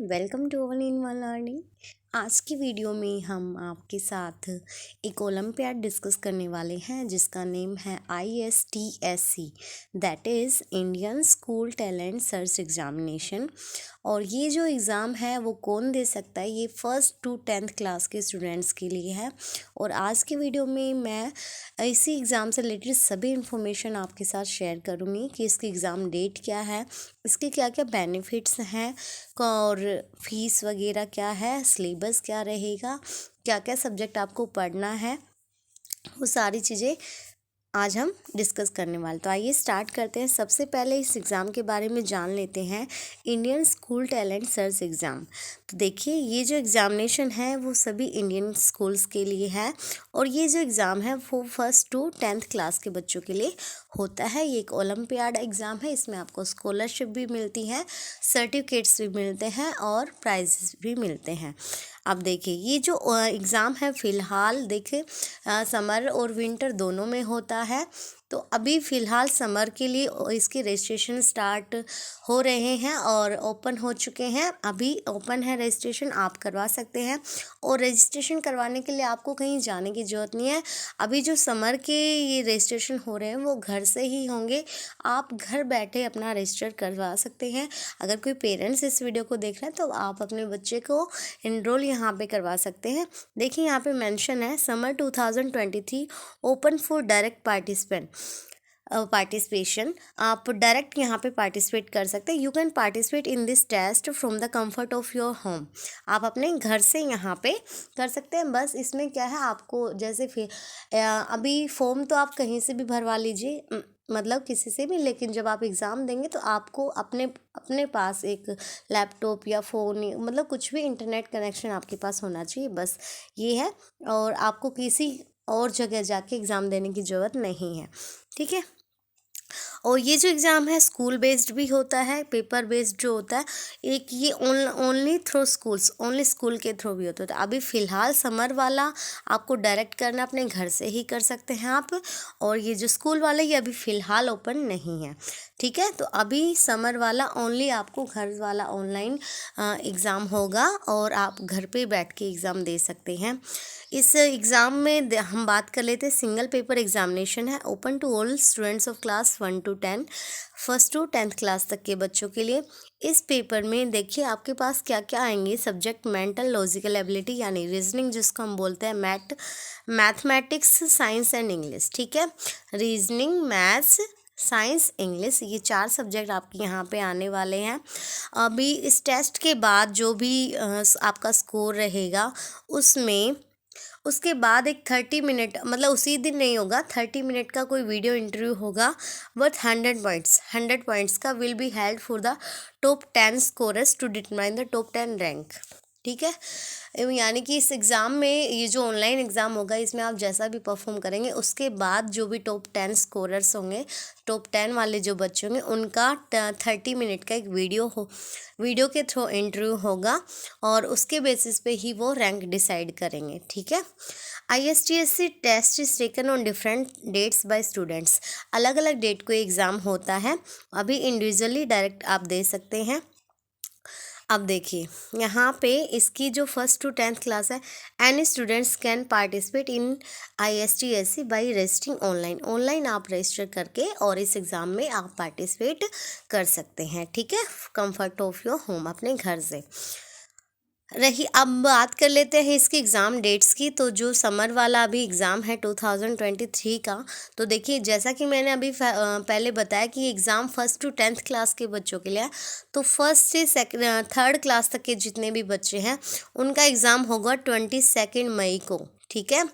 Welcome to all in one learning. आज की video में हम आपके साथ एक ओलंपियाड डिस्कस करने वाले हैं जिसका नेम है ISTSC, that is Indian school talent search examination. और ये जो एग्ज़ाम है वो कौन दे सकता है, ये फर्स्ट टू 10th क्लास के स्टूडेंट्स के लिए है। और आज की वीडियो में मैं इसी एग्ज़ाम से रिलेटेड सभी इन्फॉर्मेशन आपके साथ शेयर करूँगी कि इसकी एग्ज़ाम डेट क्या है, इसके क्या क्या बेनिफिट्स हैं और फीस वगैरह क्या है, सिलेबस क्या रहेगा, क्या क्या सब्जेक्ट आपको पढ़ना है, वो सारी चीज़ें आज हम डिस्कस करने वाले। तो आइए स्टार्ट करते हैं। सबसे पहले इस एग्ज़ाम के बारे में जान लेते हैं, Indian school talent search exam. तो देखिए, ये जो एग्ज़ामिनेशन है वो सभी इंडियन स्कूल्स के लिए है और ये जो एग्ज़ाम है वो फर्स्ट टू 10th क्लास के बच्चों के लिए होता है। ये एक ओलंपियाड एग्ज़ाम है, इसमें आपको स्कॉलरशिप भी मिलती है, सर्टिफिकेट्स भी मिलते हैं और प्राइजेस भी मिलते हैं। अब देखिए, ये जो एग्ज़ाम है फ़िलहाल देखिए समर और विंटर दोनों में होता है। तो अभी फ़िलहाल समर के लिए इसकी रजिस्ट्रेशन स्टार्ट हो रहे हैं और ओपन हो चुके हैं। अभी ओपन है रजिस्ट्रेशन, आप करवा सकते हैं। और रजिस्ट्रेशन करवाने के लिए आपको कहीं जाने की ज़रूरत नहीं है। अभी जो समर के ये रजिस्ट्रेशन हो रहे हैं वो घर से ही होंगे, आप घर बैठे अपना रजिस्टर करवा सकते हैं। अगर कोई पेरेंट्स इस वीडियो को देख रहे हैं तो आप अपने बच्चे को इनरोल यहाँ पे करवा सकते हैं। देखिए, यहाँ पे मेंशन है summer 2023 open for direct participation. आप डायरेक्ट यहाँ पे पार्टिसिपेट कर सकते हैं। You can participate in this test from the comfort of your home. आप अपने घर से यहाँ पे कर सकते हैं। बस इसमें क्या है, आपको जैसे फिर अभी फॉर्म तो आप कहीं से भी भरवा लीजिए, मतलब किसी से भी, लेकिन जब आप एग्ज़ाम देंगे तो आपको अपने पास एक लैपटॉप या फ़ोन, मतलब कुछ भी इंटरनेट कनेक्शन आपके पास होना चाहिए, बस ये है। और आपको किसी और जगह जाके एग्ज़ाम देने की ज़रूरत नहीं है, ठीक है। और ये जो एग्ज़ाम है स्कूल बेस्ड भी होता है, पेपर बेस्ड जो होता है एक, ये only through schools, only school के थ्रू भी होता है। तो अभी फ़िलहाल समर वाला आपको डायरेक्ट करना अपने घर से ही कर सकते हैं आप। और ये जो स्कूल वाला ये अभी फ़िलहाल ओपन नहीं है, ठीक है। तो अभी समर वाला ओनली आपको घर वाला ऑनलाइन एग्ज़ाम होगा और आप घर पे बैठ के एग्ज़ाम दे सकते हैं। इस एग्ज़ाम में हम बात कर लेते हैं, सिंगल पेपर एग्ज़ामिनेशन है, open to all students of class 1 to 10, first to 10th class तक के बच्चों के लिए। इस पेपर में देखिए आपके पास क्या क्या आएंगे सब्जेक्ट, मेंटल लॉजिकल एबिलिटी यानी रीजनिंग जिसको हम बोलते हैं, मैथमेटिक्स, साइंस एंड इंग्लिश, ठीक है। रीजनिंग, मैथ्स, साइंस, इंग्लिश, ये 4 सब्जेक्ट आपके यहाँ पे आने वाले हैं। अभी इस टेस्ट के बाद जो भी आपका स्कोर रहेगा उसके बाद एक 30 मिनट, मतलब उसी दिन नहीं होगा, 30 मिनट का कोई वीडियो इंटरव्यू होगा वर्थ 100 पॉइंट्स का, will be held for the top 10 scorers to determine the top 10 rank, ठीक है। यानी कि इस एग्ज़ाम में, ये जो ऑनलाइन एग्ज़ाम होगा इसमें आप जैसा भी परफॉर्म करेंगे उसके बाद जो भी टॉप 10 स्कोरर्स होंगे, टॉप 10 वाले जो बच्चे होंगे उनका 30 मिनट का एक वीडियो के थ्रू इंटरव्यू होगा और उसके बेसिस पे ही वो रैंक डिसाइड करेंगे, ठीक है। ISTSC test is taken on different dates by students. अलग अलग डेट को एग्ज़ाम होता है, अभी इंडिविजुअली डायरेक्ट आप दे सकते हैं। अब देखिए यहाँ पे इसकी जो फर्स्ट टू 10th क्लास है, any students can participate in ISTSC by registering online आप रजिस्टर करके और इस एग्ज़ाम में आप पार्टिसिपेट कर सकते हैं, ठीक है, कंफर्ट ऑफ योर होम, अपने घर से। रही अब बात कर लेते हैं इसकी एग्ज़ाम डेट्स की। तो जो समर वाला अभी एग्ज़ाम है 2023 का, तो देखिए जैसा कि मैंने अभी पहले बताया कि exam first to 10th class के बच्चों के लिए है। तो फर्स्ट से 3rd क्लास तक के जितने भी बच्चे हैं उनका एग्ज़ाम होगा 22 मई को, ठीक है,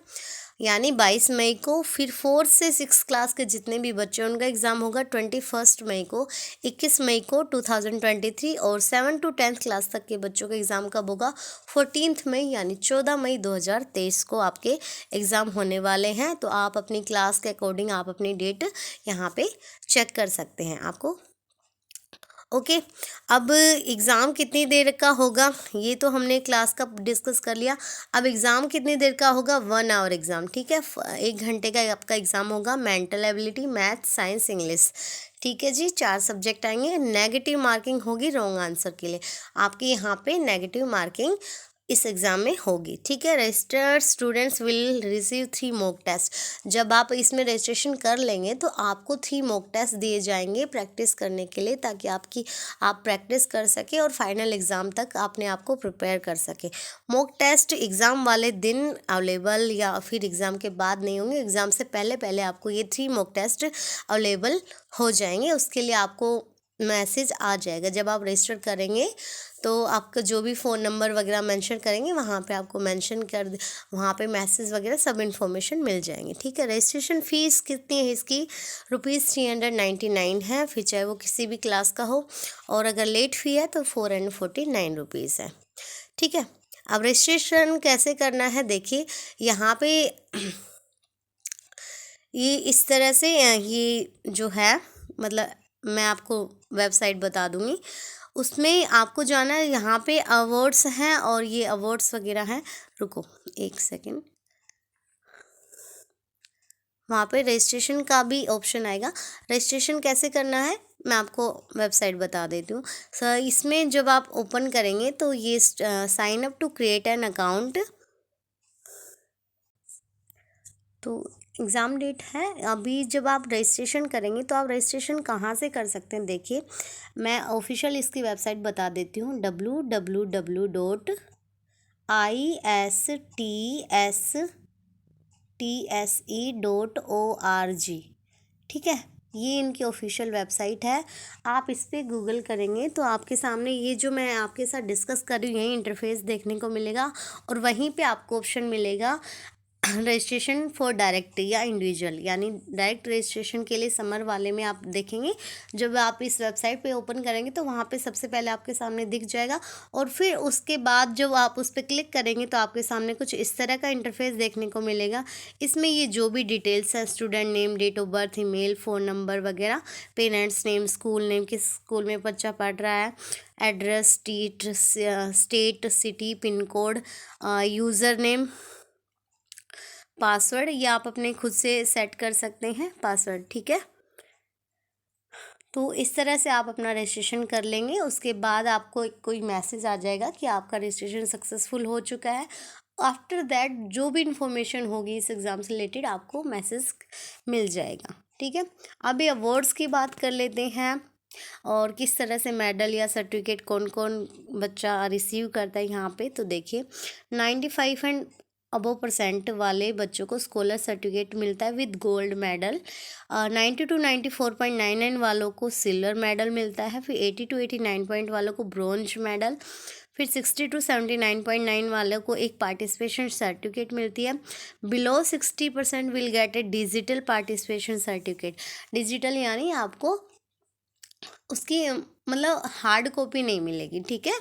यानी 22 मई को। फिर 4th से 6th क्लास के जितने भी बच्चे हैं उनका एग्ज़ाम होगा 21 मई को, 21 मई को 2023। और 7 to 10th क्लास तक के बच्चों का एग्ज़ाम कब होगा, 14 मई, यानी 14 मई 2023 को आपके एग्ज़ाम होने वाले हैं। तो आप अपनी क्लास के अकॉर्डिंग आप अपनी डेट यहाँ पे चेक कर सकते हैं आपको। ओके। अब एग्ज़ाम कितनी देर का होगा ये तो हमने क्लास का डिस्कस कर लिया। अब एग्ज़ाम कितनी देर का होगा, 1 आवर एग्ज़ाम, ठीक है। 1 घंटे का आपका एग्ज़ाम होगा। Mental ability, math, science, English, ठीक है जी। 4 सब्जेक्ट आएंगे। नेगेटिव मार्किंग होगी रॉन्ग आंसर के लिए, आपके यहाँ पे नेगेटिव मार्किंग इस एग्ज़ाम में होगी, ठीक है। Registered students will receive 3 mock test. जब आप इसमें रजिस्ट्रेशन कर लेंगे तो आपको 3 मॉक टेस्ट दिए जाएंगे प्रैक्टिस करने के लिए, ताकि आप प्रैक्टिस कर सकें और फाइनल एग्ज़ाम तक अपने आप को प्रिपेयर कर सकें। मॉक टेस्ट एग्ज़ाम वाले दिन अवेलेबल या फिर एग्ज़ाम के बाद नहीं होंगे, एग्ज़ाम से पहले पहले आपको ये 3 मॉक टेस्ट अवेलेबल हो जाएंगे। उसके लिए आपको मैसेज आ जाएगा जब आप रजिस्टर करेंगे, तो आपका जो भी फ़ोन नंबर वगैरह मेंशन करेंगे वहाँ पे आपको मेंशन वहाँ पे मैसेज वगैरह सब इन्फॉर्मेशन मिल जाएंगे, ठीक है। रजिस्ट्रेशन फ़ीस कितनी है इसकी, ₹399 है, फिर चाहे वो किसी भी क्लास का हो, और अगर लेट फ़ी है तो ₹449 है, ठीक है। अब रजिस्ट्रेशन कैसे करना है देखिए, यहाँ पे ये इस तरह से ये जो है, मतलब मैं आपको वेबसाइट बता दूंगी, उसमें आपको जाना है। यहाँ पे अवार्ड्स हैं और ये अवार्ड्स वगैरह हैं। रुको 1 सेकेंड, वहाँ पे रजिस्ट्रेशन का भी ऑप्शन आएगा। रजिस्ट्रेशन कैसे करना है मैं आपको वेबसाइट बता देती हूँ सर। इसमें जब आप ओपन करेंगे तो ये sign up to create an account, तो एग्ज़ाम डेट है अभी। जब आप रजिस्ट्रेशन करेंगे तो आप रजिस्ट्रेशन कहाँ से कर सकते हैं, देखिए मैं ऑफिशियल इसकी वेबसाइट बता देती हूँ, www.istse.org, ठीक है। ये इनकी ऑफिशियल वेबसाइट है। आप इस पर गूगल करेंगे तो आपके सामने ये जो मैं आपके साथ डिस्कस कर रही हूँ यही इंटरफेस देखने को मिलेगा, और वहीं पे आपको ऑप्शन मिलेगा रजिस्ट्रेशन फॉर डायरेक्ट या इंडिविजुअल, यानी डायरेक्ट रजिस्ट्रेशन के लिए समर वाले में आप देखेंगे। जब आप इस वेबसाइट पे ओपन करेंगे तो वहाँ पे सबसे पहले आपके सामने दिख जाएगा, और फिर उसके बाद जब आप उस पर क्लिक करेंगे तो आपके सामने कुछ इस तरह का इंटरफेस देखने को मिलेगा। इसमें ये जो भी डिटेल्स है, student name, date of birth, email, phone number वगैरह, पेरेंट्स नेम, स्कूल नेम, किस स्कूल में बच्चा पढ़ रहा है, address, state, city, pin code, user name, password, या आप अपने खुद से सेट कर सकते हैं पासवर्ड, ठीक है। तो इस तरह से आप अपना रजिस्ट्रेशन कर लेंगे। उसके बाद आपको कोई मैसेज आ जाएगा कि आपका रजिस्ट्रेशन सक्सेसफुल हो चुका है। आफ्टर दैट जो भी इंफॉर्मेशन होगी इस एग्ज़ाम से रिलेटेड आपको मैसेज मिल जाएगा, ठीक है। अभी अवार्ड्स की बात कर लेते हैं, और किस तरह से मेडल या सर्टिफिकेट कौन कौन बच्चा रिसीव करता है यहाँ पे। तो देखिए 95 एंड अबव % वाले बच्चों को स्कॉलर सर्टिफिकेट मिलता है विद गोल्ड मेडल। 90 to 94.99 वालों को सिल्वर मेडल मिलता है। फिर 80 to 89 पॉइंट वालों को ब्रॉन्ज मेडल। फिर 60 to 79.9 वालों को एक पार्टिसिपेशन सर्टिफिकेट मिलती है। Below 60% will get A digital participation certificate. Digital यानी आपको उसकी मतलब हार्ड कॉपी नहीं मिलेगी, ठीक है।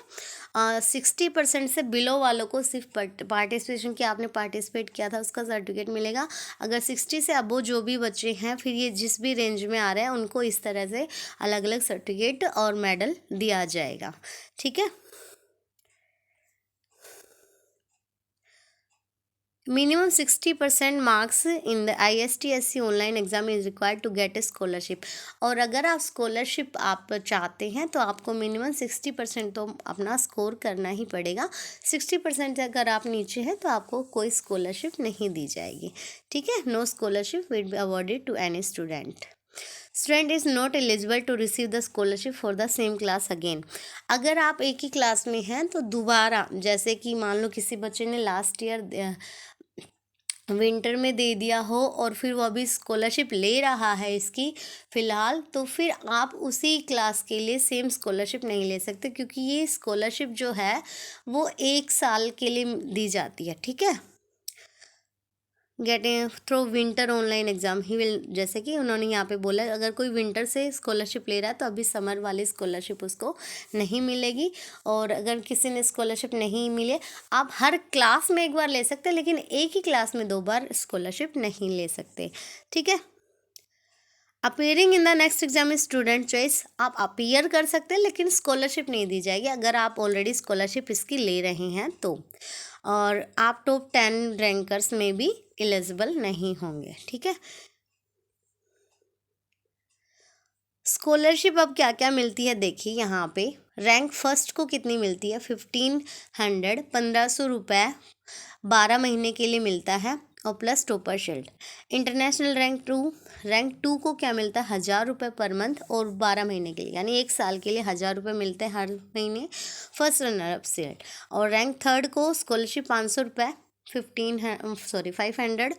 60% से बिलो वालों को सिर्फ पार्टिसिपेशन की आपने पार्टिसिपेट किया था उसका सर्टिफिकेट मिलेगा। अगर 60 से अबो जो भी बच्चे हैं, फिर ये जिस भी रेंज में आ रहे हैं उनको इस तरह से अलग अलग सर्टिफिकेट और मेडल दिया जाएगा, ठीक है। Minimum 60% marks in the ISTSC online exam is required to get a scholarship. और अगर आप स्कॉलरशिप आप चाहते हैं तो आपको मिनिमम 60% तो अपना स्कोर करना ही पड़ेगा। 60% अगर आप नीचे हैं तो आपको कोई स्कॉलरशिप नहीं दी जाएगी, ठीक है। No scholarship will be awarded to any student. Student is not eligible to receive the scholarship for the same class again. अगर आप एक ही क्लास में हैं तो दोबारा, जैसे कि मान लो किसी बच्चे ने लास्ट ईयर विंटर में दे दिया हो और फिर वो अभी स्कॉलरशिप ले रहा है इसकी फ़िलहाल, तो फिर आप उसी क्लास के लिए सेम स्कॉलरशिप नहीं ले सकते, क्योंकि ये स्कॉलरशिप जो है वो 1 साल के लिए दी जाती है, ठीक है। Getting through winter online exam he will, जैसे कि उन्होंने यहाँ पे बोला अगर कोई विंटर से स्कॉलरशिप ले रहा है तो अभी समर वाली स्कॉलरशिप उसको नहीं मिलेगी। और अगर किसी ने स्कॉलरशिप नहीं मिले, आप हर क्लास में एक बार ले सकते हैं, लेकिन एक ही क्लास में 2 बार स्कॉलरशिप नहीं ले सकते, ठीक है। Appearing in the next exam is student choice. आप अपीयर कर सकते हैं लेकिन स्कॉलरशिप नहीं दी जाएगी अगर आप ऑलरेडी स्कॉलरशिप इसकी ले रहे हैं तो, और आप टॉप 10 रैंकर्स में भी एलिजिबल नहीं होंगे, ठीक है। स्कॉलरशिप अब क्या क्या मिलती है देखिए यहाँ पे। रैंक फर्स्ट को कितनी मिलती है, 1500, 1500 रुपये 12 महीने के लिए मिलता है, और plus topper shield. International rank to को क्या मिलता है, 1000 रुपये पर मंथ और 12 महीने के लिए, यानी 1 साल के लिए 1000 रुपये मिलते हैं हर महीने, फर्स्ट रनर अप शील्ड। और रैंक थर्ड को स्कॉलरशिप 500 रुपये, 500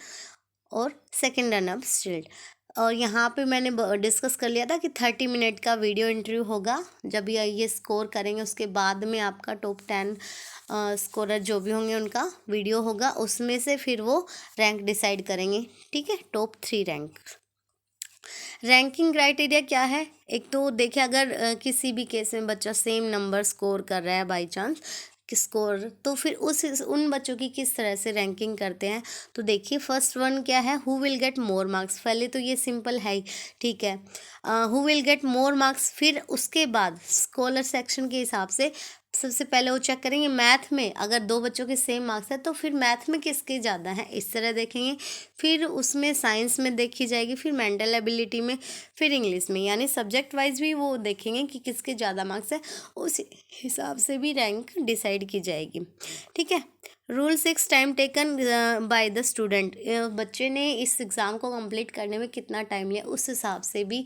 और सेकेंड रनर अप शील्ड। और यहाँ पे मैंने डिस्कस कर लिया था कि 30 मिनट का वीडियो इंटरव्यू होगा, जब ये स्कोर करेंगे उसके बाद में आपका टॉप 10 स्कोरर जो भी होंगे उनका वीडियो होगा, उसमें से फिर वो रैंक डिसाइड करेंगे, ठीक है। Top 3 rank. रैंकिंग क्राइटेरिया क्या है, एक तो देखिए अगर किसी भी केस में बच्चा सेम नंबर स्कोर कर रहा है बाई चांस स्कोर, तो फिर उन बच्चों की किस तरह से रैंकिंग करते हैं। तो देखिए फर्स्ट वन क्या है, who will get more marks. पहले तो ये सिंपल है, ठीक है, who will get more marks. फिर उसके बाद स्कॉलर सेक्शन के हिसाब से सबसे पहले वो चेक करेंगे मैथ में, अगर 2 बच्चों के सेम मार्क्स है तो फिर मैथ में किसके ज़्यादा हैं, इस तरह देखेंगे। फिर उसमें साइंस में देखी जाएगी, फिर मेंटल एबिलिटी में, फिर इंग्लिश में, यानी सब्जेक्ट वाइज भी वो देखेंगे कि किसके ज़्यादा मार्क्स है, उस हिसाब से भी रैंक डिसाइड की जाएगी, ठीक है। Rule 6 time taken by the student. बच्चे ने इस एग्ज़ाम को कंप्लीट करने में कितना टाइम लिया, उस हिसाब से भी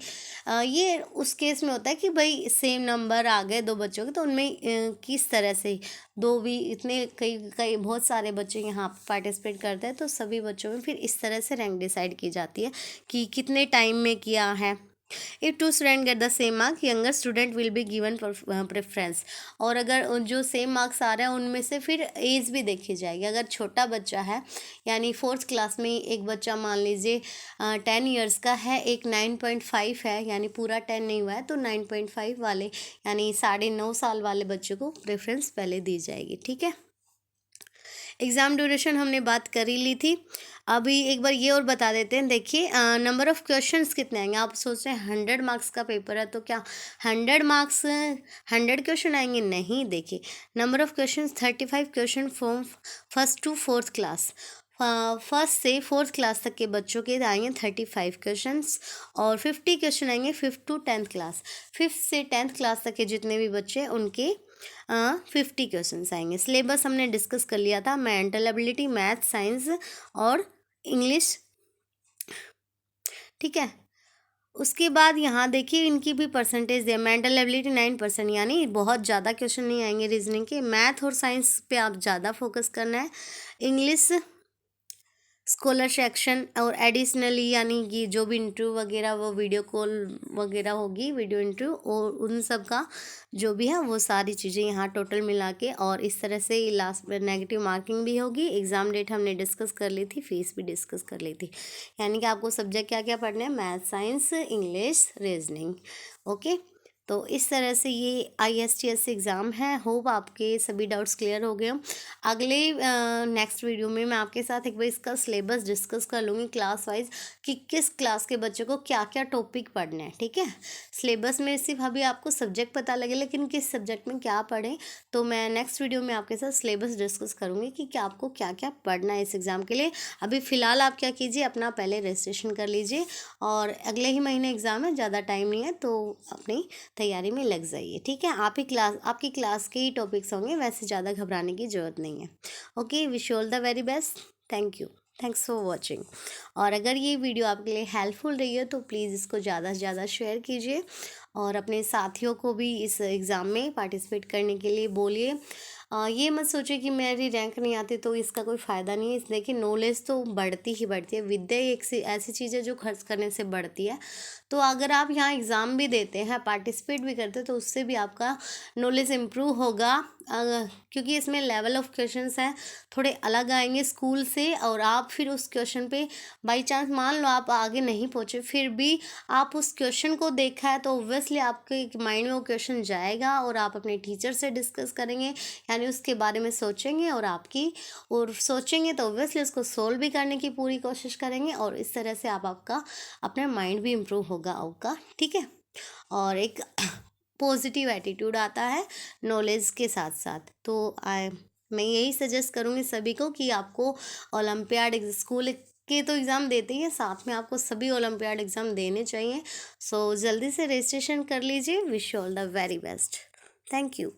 ये उस केस में होता है कि भाई सेम नंबर आ गए 2 बच्चों के, तो उनमें किस तरह से दो भी इतने कई बहुत सारे बच्चे यहाँ पार्टिसिपेट करते हैं, तो सभी बच्चों में फिर इस तरह से रैंक डिसाइड की जाती है कि कितने टाइम में किया है। If 2 student get the same mark, younger student will be given preference. और अगर जो सेम मार्क्स आ रहे हैं उनमें से फिर एज भी देखी जाएगी। अगर छोटा बच्चा है, यानी 4th क्लास में एक बच्चा मान लीजिए 10 ईयर्स का है, एक 9.5 है, यानी पूरा 10 नहीं हुआ है, तो 9.5 वाले यानी 9.5 साल वाले बच्चे को प्रेफरेंस पहले दी जाएगी, ठीक है। एग्ज़ाम ड्यूरेशन हमने बात कर ही ली थी। अभी एक बार ये और बता देते हैं, देखिए नंबर ऑफ़ क्वेश्चंस कितने आएंगे। आप सोच रहे हैं 100 मार्क्स का पेपर है तो क्या 100 मार्क्स 100 क्वेश्चन आएंगे, नहीं। देखिए number of questions 35 question from first to 4th class. First से 4th क्लास तक के बच्चों के आएंगे 35 क्वेश्चंस, और 50 क्वेश्चन आएंगे 5th to 10th class. 5th से 10th क्लास तक के जितने भी बच्चे हैं उनके 50 क्वेश्चंस आएंगे। सिलेबस हमने डिस्कस कर लिया था, मेंटल एबिलिटी, मैथ, साइंस और इंग्लिश, ठीक है। उसके बाद यहाँ देखिए इनकी भी परसेंटेज दिया, मेंटल एबिलिटी 9%, यानी बहुत ज़्यादा क्वेश्चन नहीं आएंगे रीजनिंग के। मैथ और साइंस पे आप ज़्यादा फोकस करना है। इंग्लिश स्कॉलर सेक्शन और एडिशनली यानी कि जो भी इंटरव्यू वगैरह वो वीडियो कॉल वगैरह होगी, वीडियो इंटरव्यू, और उन सब का जो भी है वो सारी चीज़ें यहाँ टोटल मिला के, और इस तरह से लास्ट में नेगेटिव मार्किंग भी होगी। एग्ज़ाम डेट हमने डिस्कस कर ली थी, फीस भी डिस्कस कर ली थी, यानी कि आपको सब्जेक्ट क्या क्या पढ़ने हैं, math, science, English, reasoning, okay. तो इस तरह से ये ISTS एग्ज़ाम है। होप आपके सभी डाउट्स क्लियर हो गए हों। अगले नेक्स्ट वीडियो में मैं आपके साथ एक बार इसका सिलेबस डिस्कस कर लूँगी क्लास वाइज, कि किस क्लास के बच्चों को क्या क्या टॉपिक पढ़ना है, ठीक है। सिलेबस में सिर्फ अभी आपको सब्जेक्ट पता लगे, लेकिन किस सब्जेक्ट में क्या पढ़ें, तो मैं नेक्स्ट वीडियो में आपके साथ सिलेबस डिस्कस करूँगी कि क्या आपको क्या क्या पढ़ना है इस एग्ज़ाम के लिए। अभी फ़िलहाल आप क्या कीजिए, अपना पहले रजिस्ट्रेशन कर लीजिए, और अगले ही महीने एग्ज़ाम है, ज़्यादा टाइम नहीं है, तो अपनी तैयारी में लग जाइए, ठीक है। आपकी क्लास के ही टॉपिक्स होंगे, वैसे ज़्यादा घबराने की ज़रूरत नहीं है, okay. Wish you all the very best, thank you, thanks for watching. और अगर ये वीडियो आपके लिए हेल्पफुल रही है तो प्लीज़ इसको ज़्यादा से ज़्यादा शेयर कीजिए, और अपने साथियों को भी इस एग्ज़ाम में पार्टिसिपेट करने के लिए बोलिए। ये मत सोचिए कि मेरी रैंक नहीं आती तो इसका कोई फ़ायदा नहीं है। देखिए नॉलेज तो बढ़ती ही बढ़ती है, विद्या एक ऐसी चीज़ है जो खर्च करने से बढ़ती है। तो अगर आप यहाँ एग्ज़ाम भी देते हैं, पार्टिसिपेट भी करते हैं, तो उससे भी आपका नॉलेज इम्प्रूव होगा, क्योंकि इसमें लेवल ऑफ क्वेश्चंस हैं थोड़े अलग आएंगे स्कूल से, और आप फिर उस क्वेश्चन पे बाय चांस मान लो आप आगे नहीं पहुँचे, फिर भी आप उस क्वेश्चन को देखा है तो ऑब्वियसली आपके माइंड में वो क्वेश्चन जाएगा और आप अपने टीचर से डिस्कस करेंगे, यानी उसके बारे में सोचेंगे और सोचेंगे तो ऑब्वियसली उसको सोल्व भी करने की पूरी कोशिश करेंगे, और इस तरह से आपका अपना माइंड भी इम्प्रूव होगा आपका, ठीक है। और एक पॉजिटिव एटीट्यूड आता है नॉलेज के साथ साथ। तो मैं यही सजेस्ट करूँगी सभी को कि आपको ओलंपियाड स्कूल के तो एग्ज़ाम देते ही हैं, साथ में आपको सभी ओलंपियाड एग्ज़ाम देने चाहिए। सो जल्दी से रजिस्ट्रेशन कर लीजिए। Wish you all the very best. Thank you.